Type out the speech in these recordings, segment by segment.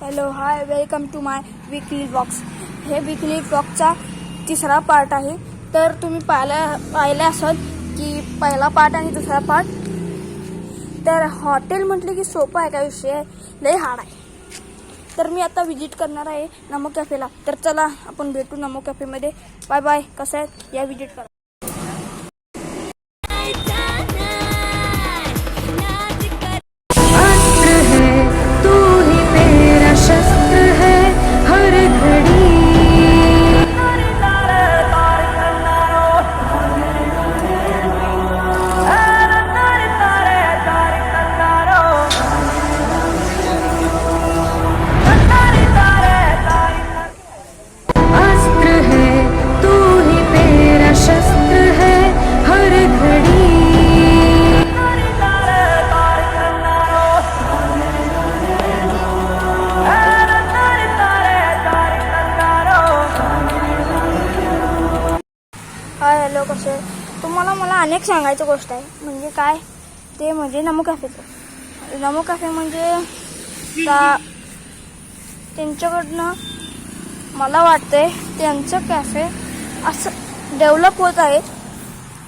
Hello hi welcome to my weekly vlogs. हे weekly व्लॉगचा तिसरा पार्ट आहे. तर तुम्ही पाहिलं असाल की पहिला पार्ट आणि दुसरा पार्ट. तर हॉटेल म्हटले की सोपं आहे का विषय लय हार्ड आहे. तर मी आता विजिट करणार आहे नमो कॅफेला. तर चला आपण भेटू नमो कॅफेमध्ये. Bye bye. कसं आहे या विजिट करा. हाय हॅलो कसे तुम्हाला मला अनेक सांगायचं गोष्ट आहे. म्हणजे काय ते म्हणजे नमो कॅफेचं. नमो कॅफे म्हणजे त्यांच्याकडनं मला वाटतंय त्यांचं कॅफे असं डेव्हलप होत आहे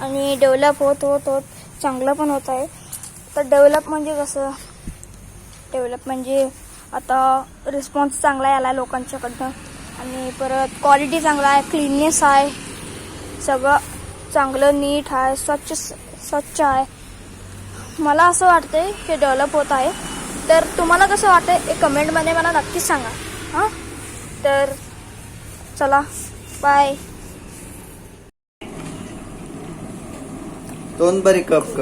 आणि डेव्हलप होत चांगलं पण होत आहे. तर डेव्हलप म्हणजे कसं, डेव्हलप म्हणजे आता रिस्पॉन्स चांगला आला लोकांच्याकडनं आणि परत क्वालिटी चांगला आहे, क्लीननेस आहे, सगळं चांगलं नीट आहे, स्वच्छ आहे. मला असं वाटतंय हे डेव्हलप होत आहे. तर तुम्हाला कसं वाटतंय हे कमेंटमध्ये मला नक्कीच सांगा. हां तर चला बाय. दोन बरी कप